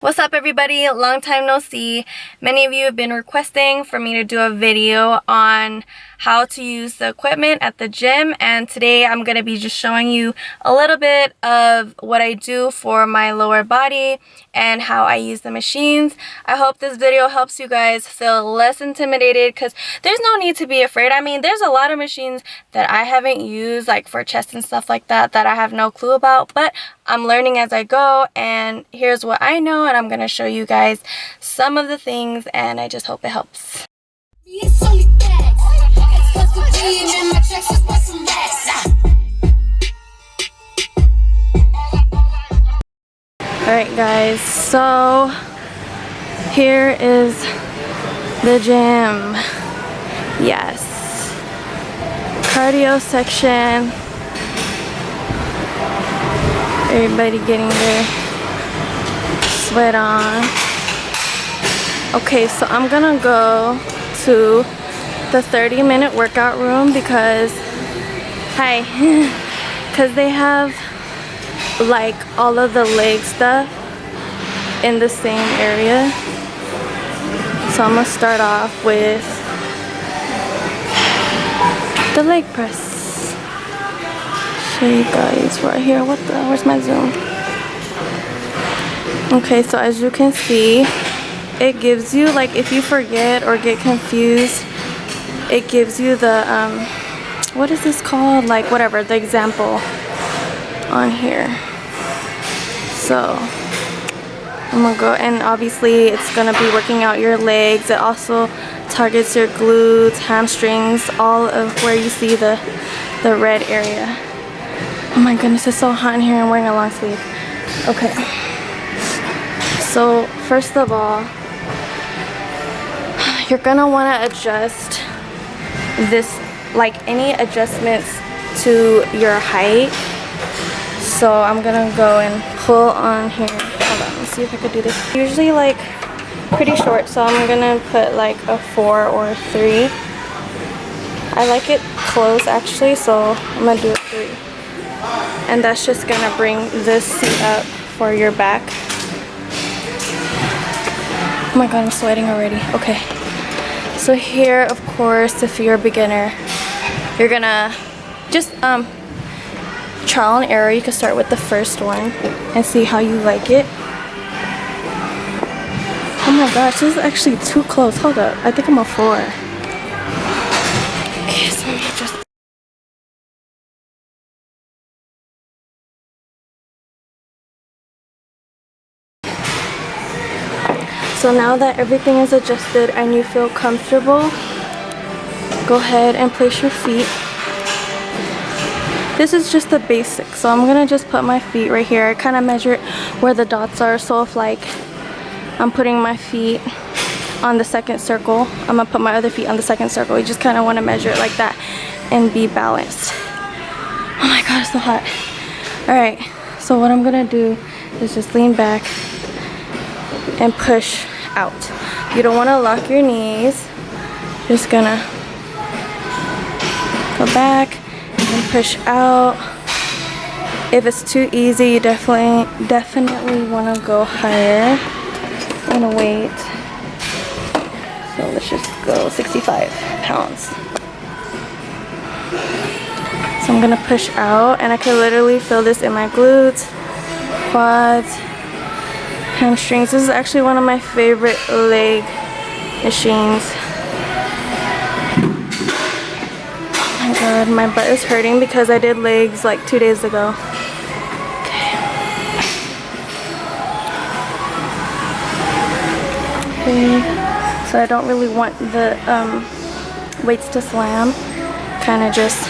What's up, everybody? Long time no see. Many of you have been requesting for me to do a video on how to use the equipment at the gym, and today I'm going to be just showing you a little bit of what I do for my lower body and how I use the machines. I hope this video helps you guys feel less intimidated, because there's no need to be afraid. I mean, there's a lot of machines that I haven't used, like for chest and stuff like that, that I have no clue about, but I'm learning as I go, and here's what I know, and I'm going to show you guys some of the things, and I just hope it helps. Alright guys, so here is the gym. Yes. Cardio section. Everybody getting their sweat on. Okay, so I'm gonna go to the 30-minute workout room because they have like all of the leg stuff in the same area. So I'm gonna start off with the leg press. Show you guys right here. Where's my zoom? Okay, so as you can see, it gives you, like, if you forget or get confused, it gives you the what is this called, like whatever, the example on here. So I'm gonna go, and obviously it's gonna be working out your legs. It also targets your glutes, hamstrings, all of where you see the red area. Oh my goodness, it's so hot in here. I'm wearing a long sleeve. Okay, so first of all, you're gonna want to adjust this, like any adjustments to your height. So I'm gonna go and pull on here. Hold on, let's see if I could do this. Usually like pretty short, so I'm gonna put like a 4 or 3. I like it close actually, so I'm gonna do a 3. And that's just gonna bring this seat up for your back. Oh my god, I'm sweating already. Okay, so here, of course, if you're a beginner, you're gonna just trial and error. You can start with the first one and see how you like it. Oh my gosh, this is actually too close. Hold up, I think I'm a 4. Okay, so let me just. So now that everything is adjusted and you feel comfortable, go ahead and place your feet. This is just the basic, so I'm gonna just put my feet right here. I kind of measure where the dots are, so if like I'm putting my feet on the second circle, I'm gonna put my other feet on the second circle. You just kind of want to measure it like that and be balanced. Oh my god, it's so hot. Alright, so what I'm gonna do is just lean back and push out. You don't want to lock your knees. Just gonna go back and push out. If it's too easy, you definitely want to go higher in weight. So let's just go 65 pounds. So I'm gonna push out, and I can literally feel this in my glutes, quads, hamstrings. This is actually one of my favorite leg machines. Oh my god, my butt is hurting because I did legs like 2 days ago. Okay, so I don't really want the weights to slam. Kind of just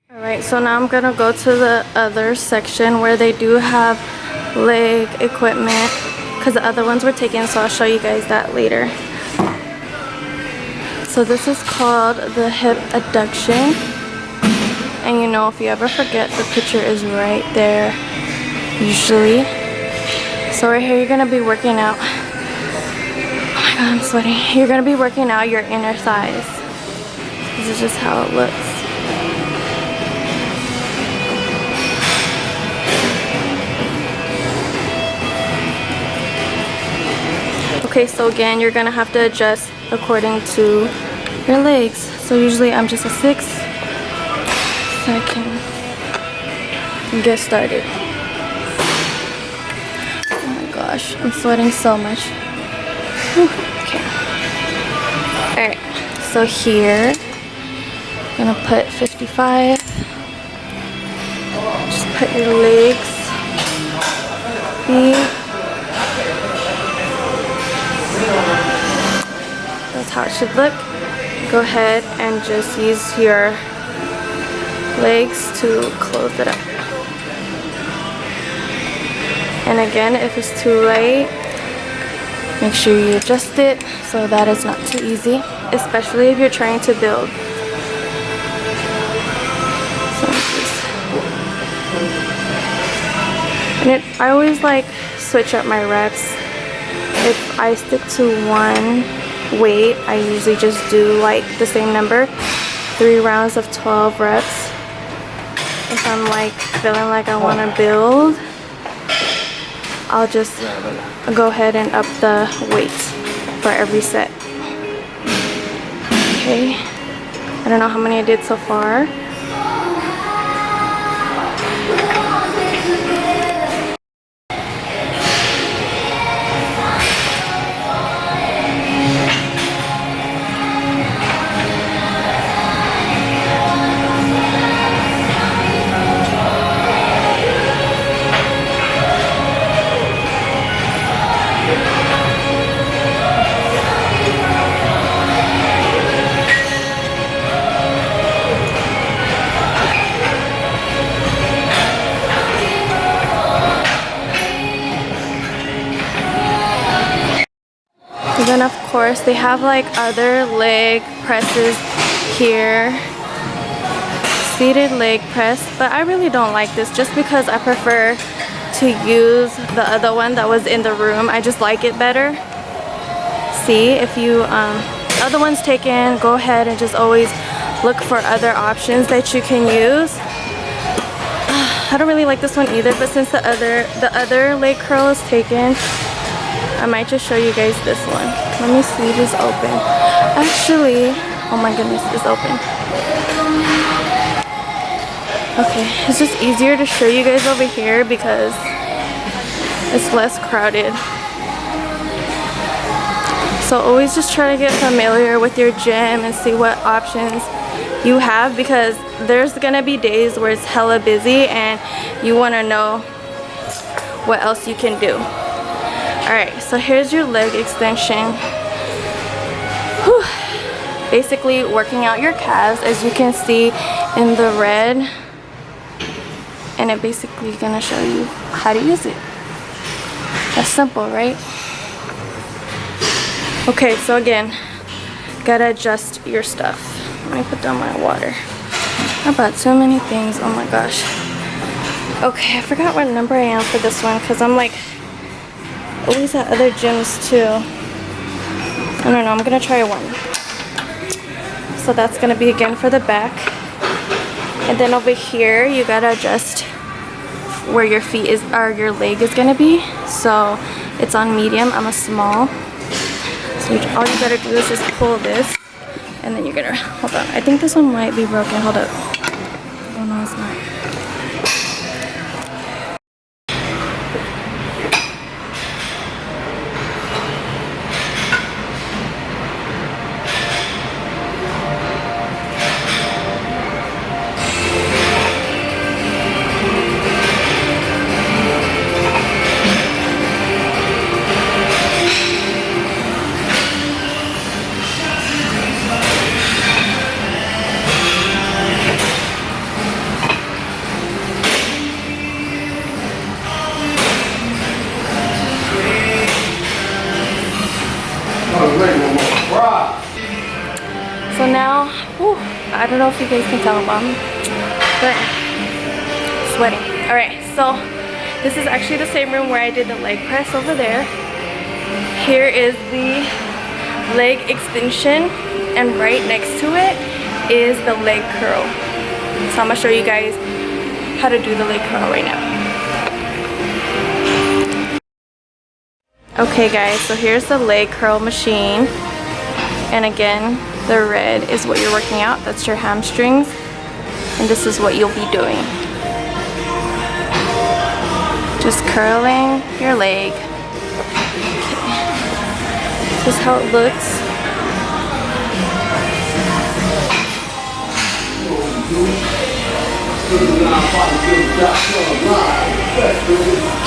Alright, so now I'm gonna go to the other section where they do have leg equipment because the other ones were taken, so I'll show you guys that later. So this is called the hip adduction, and you know, if you ever forget, the picture is right there usually. So right here you're gonna be working out, oh my god, I'm sweating. You're gonna be working out your inner thighs. This is just how it looks. Okay, so again, you're gonna have to adjust according to your legs. So usually I'm just a 6, so I can get started. Oh my gosh, I'm sweating so much. Whew, okay. Alright, so here, I'm gonna put 55. Just put your legs, feet. That's how it should look. Go ahead and just use your legs to close it up. And again, if it's too light, make sure you adjust it so that it's not too easy, especially if you're trying to build. And I always like switch up my reps. If I stick to one weight, I usually just do like the same number, 3 rounds of 12 reps. If I'm like feeling like I want to build, I'll just go ahead and up the weight for every set. Okay, I don't know how many I did so far. And then of course they have like other leg presses here, seated leg press, but I really don't like this just because I prefer to use the other one that was in the room. I just like it better. See, if you other one's taken, go ahead and just always look for other options that you can use. I don't really like this one either, but since the other leg curl is taken, I might just show you guys this one. Let me see, it is open. Actually, oh my goodness, it's open. Okay, it's just easier to show you guys over here because it's less crowded. So always just try to get familiar with your gym and see what options you have, because there's gonna be days where it's hella busy and you wanna know what else you can do. Alright, so here's your leg extension. Whew. Basically working out your calves, as you can see in the red. And it basically is gonna show you how to use it. That's simple, right? Okay, so again, gotta adjust your stuff. Let me put down my water. I bought so many things, oh my gosh. Okay, I forgot what number I am for this one because I'm like always at other gyms too. I don't know, I'm gonna try 1. So that's gonna be again for the back. And then over here, you gotta adjust where your feet is, or your leg is gonna be. So it's on medium, I'm a small. So all you gotta do is just pull this, and then you're gonna, hold on, I think this one might be broken, hold up. Oh no, it's not. So now, whew, I don't know if you guys can tell, but sweating. Alright, so this is actually the same room where I did the leg press over there. Here is the leg extension, and right next to it is the leg curl. So I'm gonna show you guys how to do the leg curl right now. Okay guys, so here's the leg curl machine, and again, the red is what you're working out. That's your hamstrings, and this is what you'll be doing. Just curling your leg. Okay. This is how it looks.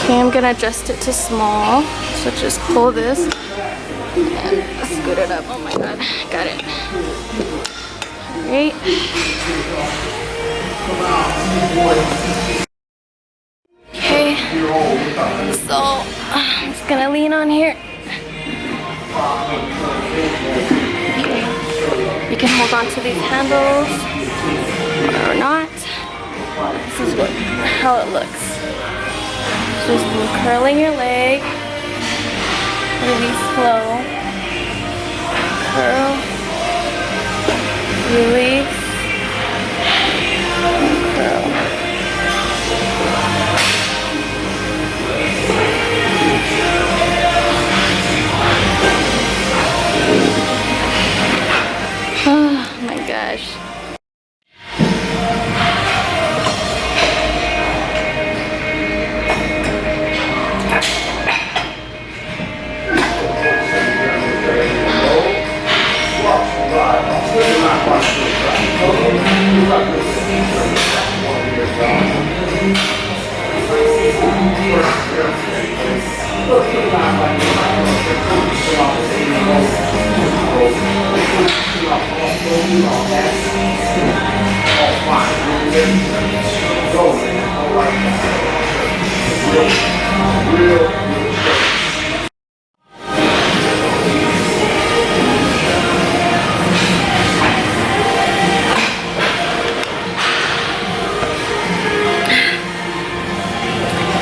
Okay, I'm gonna adjust it to small. So just pull this and scoot it up. Oh my god, got it. Alright. Okay, so I'm just gonna lean on here. Okay, you can hold on to these handles or not. This is how it looks. Just curling your leg, really slow. Curl, release, curl. Oh my gosh.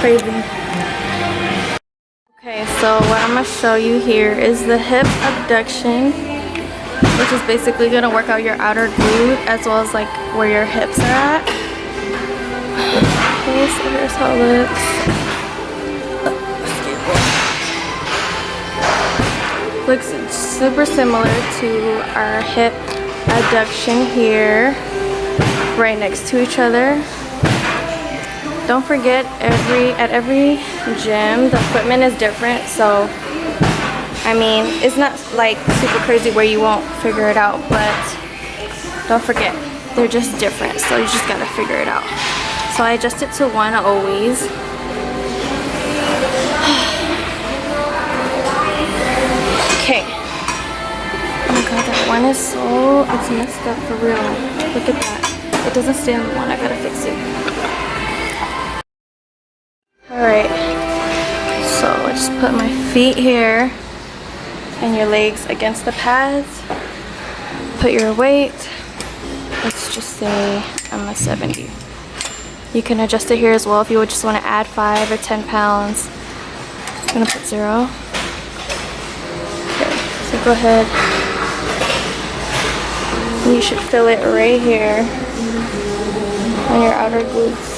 Crazy. Okay, so what I'm going to show you here is the hip abduction, which is basically going to work out your outer glute as well as like where your hips are at. Okay, so here's how it looks. Looks super similar to our hip adduction here, right next to each other. Don't forget, at every gym, the equipment is different, so I mean, it's not like super crazy where you won't figure it out, but don't forget, they're just different, so you just gotta figure it out. So I adjust it to 1 always. Okay. Oh my god, that one is so, it's messed up for real. Look at that. It doesn't stay on the one, I gotta fix it. Alright, so I just put my feet here and your legs against the pads. Put your weight, let's just say I'm a 70. You can adjust it here as well if you would just want to add 5 or 10 pounds. I'm going to put 0. Okay, so go ahead. You should feel it right here on your outer glutes.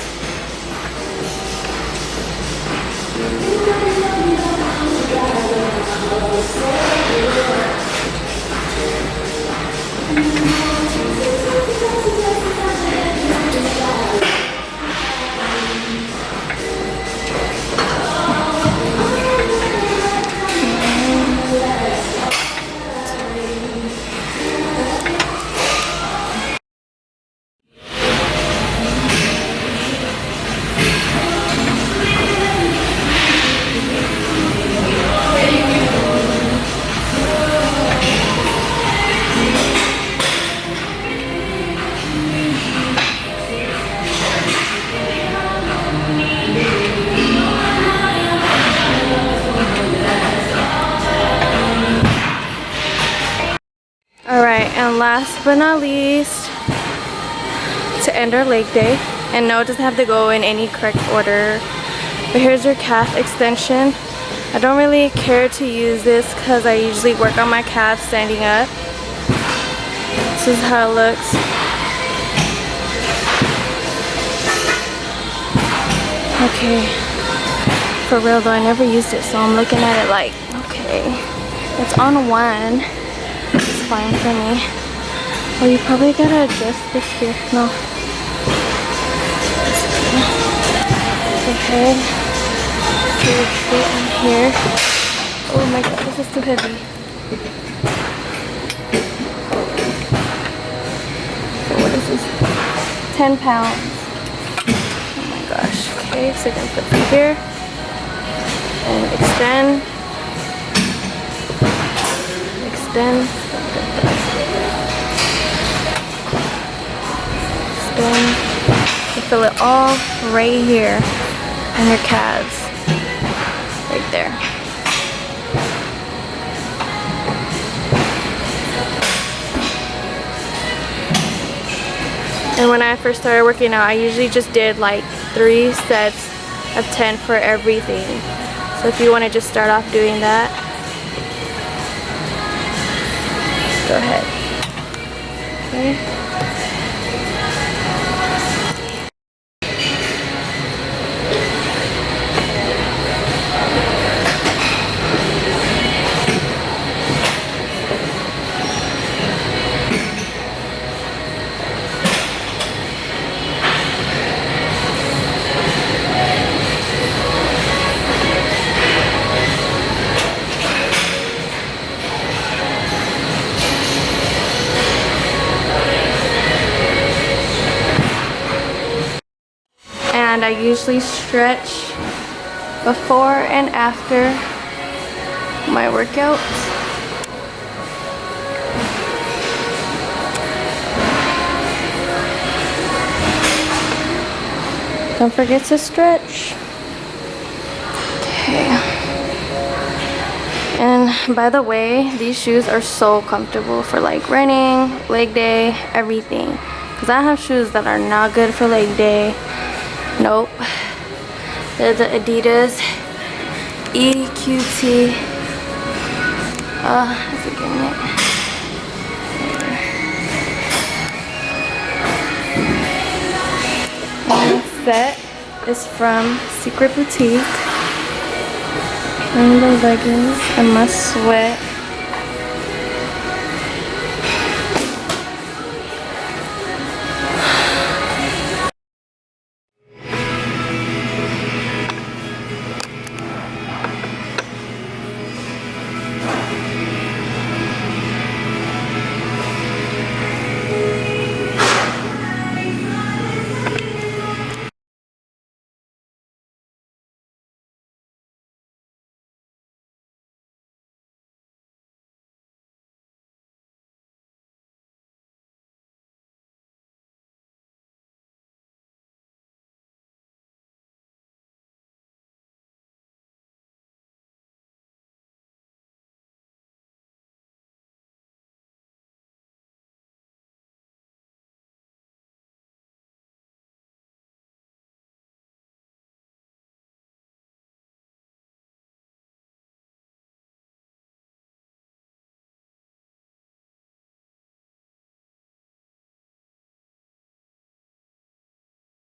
And last but not least, to end our leg day, and no, it doesn't have to go in any correct order, but here's your calf extension. I don't really care to use this because I usually work on my calves standing up. This is how it looks. Okay, for real though, I never used it, so I'm looking at it like, okay, it's on one. It's fine for me. Oh, you probably gotta adjust this here. No. Okay. Put your feet in here. Oh my god, this is too heavy. So what is this? 10 pounds. Oh my gosh. Okay, so I'm gonna put them here. And extend. Extend. You feel it all right here on your calves, right there. And when I first started working out, I usually just did like 3 sets of 10 for everything. So if you want to just start off doing that, go ahead. Okay. And I usually stretch before and after my workouts. Don't forget to stretch. Okay. And by the way, these shoes are so comfortable for like running, leg day, everything. Because I have shoes that are not good for leg day. Nope. They're the Adidas EQT. I'm forgetting it. And the set is from Secret Boutique. And the leggings and my sweat.